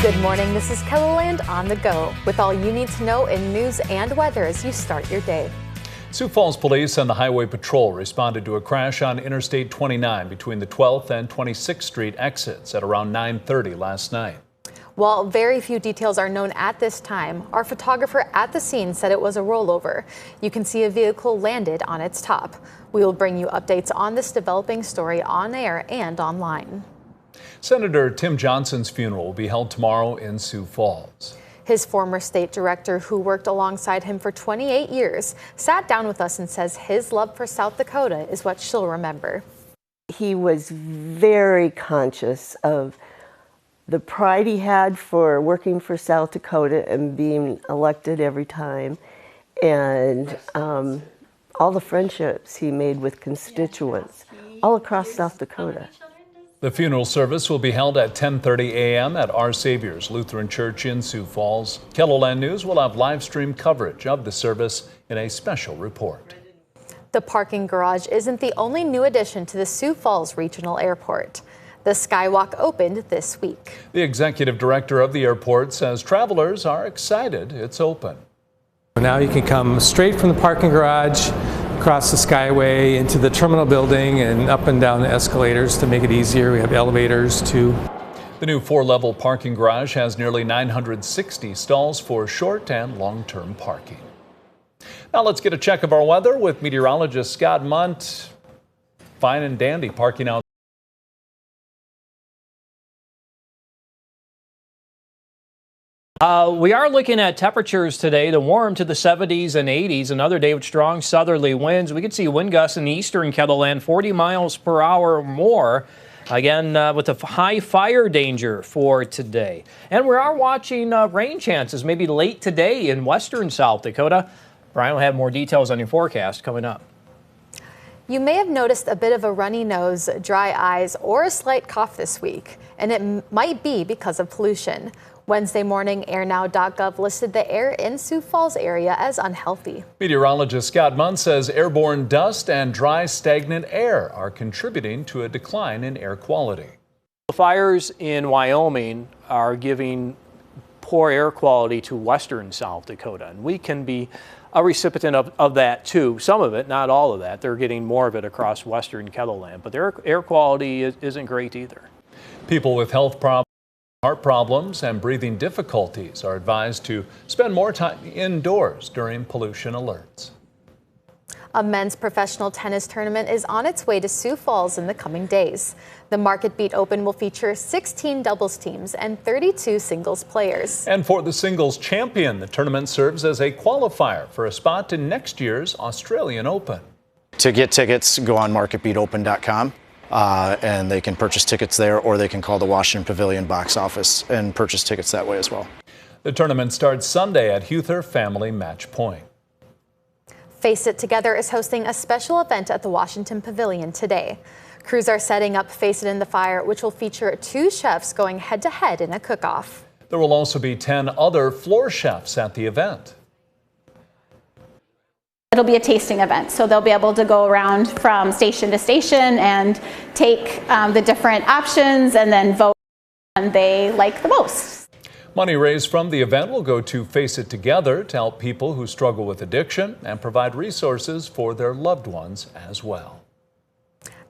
Good morning, this is KELOLAND On the Go, with all you need to know in news and weather as you start your day. Sioux Falls Police and the Highway Patrol responded to a crash on Interstate 29 between the 12th and 26th Street exits at around 9:30 last night. While very few details are known at this time, our photographer at the scene said it was a rollover. You can see a vehicle landed on its top. We will bring you updates on this developing story on air and online. Senator Tim Johnson's funeral will be held tomorrow in Sioux Falls. His former state director, who worked alongside him for 28 years, sat down with us and says his love for South Dakota is what she'll remember. He was very conscious of the pride he had for working for South Dakota and being elected every time, and all the friendships he made with constituents all across South Dakota. The funeral service will be held at 10:30 a.m. at Our Savior's Lutheran Church in Sioux Falls. KELOLAND News will have live stream coverage of the service in a special report. The parking garage isn't the only new addition to the Sioux Falls Regional Airport. The Skywalk opened this week. The executive director of the airport says travelers are excited it's open. Now you can come straight from the parking garage, across the Skyway into the terminal building and up and down the escalators to make it easier. We have elevators too. The new 4-level parking garage has nearly 960 stalls for short and long-term parking. Now let's get a check of our weather with meteorologist Scott Munt. Fine and dandy parking out. We are looking at temperatures today to warm to the 70s and 80s. Another day with strong southerly winds. We could see wind gusts in eastern KELOLAND 40 miles per hour or more. Again, with a high fire danger for today. And we are watching rain chances maybe late today in western South Dakota. Brian will have more details on your forecast coming up. You may have noticed a bit of a runny nose, dry eyes, or a slight cough this week, and it might be because of pollution. Wednesday morning, airnow.gov listed the air in Sioux Falls area as unhealthy. Meteorologist Scott Munn says airborne dust and dry, stagnant air are contributing to a decline in air quality. The fires in Wyoming are giving poor air quality to western South Dakota, and we can be a recipient of that too. Some of it, not all of that. They're getting more of it across western KELOLAND, but their air quality isn't great either. People with health problems, heart problems, and breathing difficulties are advised to spend more time indoors during pollution alerts. A men's professional tennis tournament is on its way to Sioux Falls in the coming days. The Market Beat Open will feature 16 doubles teams and 32 singles players. And for the singles champion, the tournament serves as a qualifier for a spot in next year's Australian Open. To get tickets, go on marketbeatopen.com. And they can purchase tickets there, or they can call the Washington Pavilion box office and purchase tickets that way as well. The tournament starts Sunday at Huther Family Match Point. Face It Together is hosting a special event at the Washington Pavilion today. Crews are setting up Face It in the Fire, which will feature 2 chefs going head-to-head in a cook-off. There will also be 10 other floor chefs at the event. It'll be a tasting event, so they'll be able to go around from station to station and take the different options and then vote on they like the most. Money raised from the event will go to Face It Together to help people who struggle with addiction and provide resources for their loved ones as well.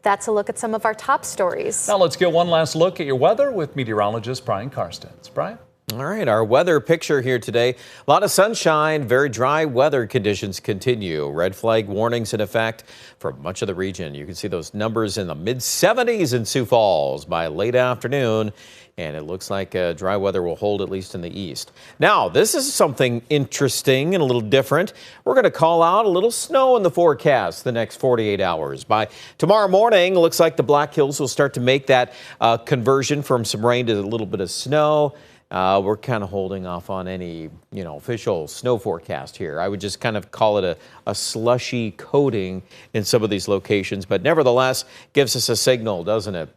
That's a look at some of our top stories. Now let's get one last look at your weather with meteorologist Brian Karstens. Brian? All right, our weather picture here today. A lot of sunshine, very dry weather conditions continue. Red flag warnings in effect for much of the region. You can see those numbers in the mid-70s in Sioux Falls by late afternoon. And it looks like dry weather will hold at least in the east. Now, this is something interesting and a little different. We're going to call out a little snow in the forecast the next 48 hours. By tomorrow morning, it looks like the Black Hills will start to make that conversion from some rain to a little bit of snow. We're kind of holding off on any, official snow forecast here. I would just kind of call it a slushy coating in some of these locations, but nevertheless gives us a signal, doesn't it?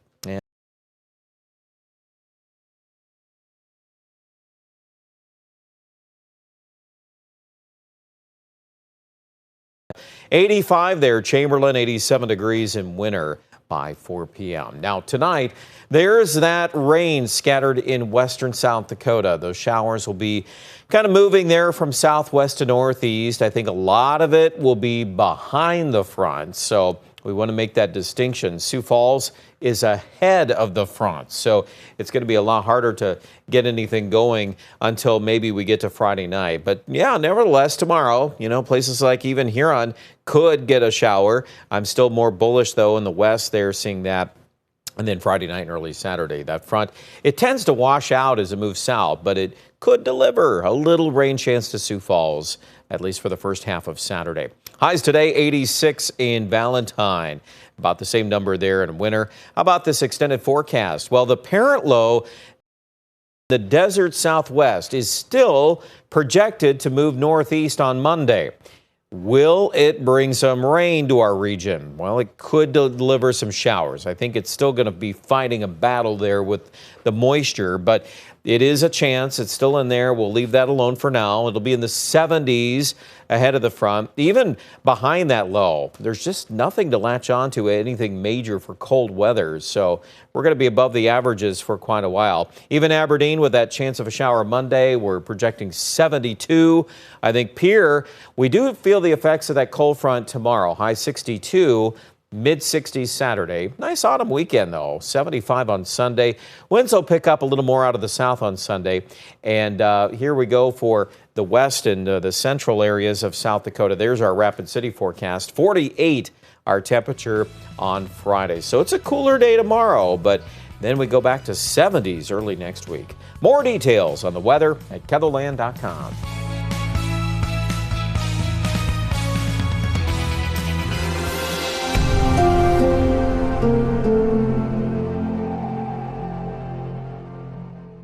85 there, Chamberlain, 87 degrees in winter. by 4 p.m. Now tonight, there's that rain scattered in western South Dakota. Those showers will be kind of moving there from southwest to northeast. I think a lot of it will be behind the front, so we want to make that distinction. Sioux Falls is ahead of the front, so it's going to be a lot harder to get anything going until maybe we get to Friday night. But yeah, nevertheless, tomorrow, places like even Huron could get a shower. I'm still more bullish, though, in the west. They're seeing that. And then Friday night and early Saturday, that front, it tends to wash out as it moves south, but it could deliver a little rain chance to Sioux Falls, at least for the first half of Saturday. Highs today, 86 in Valentine. About the same number there in winter. How about this extended forecast? Well, the parent low, the desert southwest, is still projected to move northeast on Monday. Will it bring some rain to our region? Well, it could deliver some showers. I think it's still going to be fighting a battle there with the moisture, but it is a chance. It's still in there. We'll leave that alone for now. It'll be in the 70s ahead of the front. Even behind that low, there's just nothing to latch on to, anything major for cold weather. So we're going to be above the averages for quite a while. Even Aberdeen with that chance of a shower Monday, we're projecting 72. I think Pierre, we do feel the effects of that cold front tomorrow. High 62. Mid-60s Saturday. Nice autumn weekend, though. 75 on Sunday. Winds will pick up a little more out of the south on Sunday. And here we go for the west and the central areas of South Dakota. There's our Rapid City forecast. 48 our temperature on Friday. So it's a cooler day tomorrow, but then we go back to 70s early next week. More details on the weather at KELOLAND.com.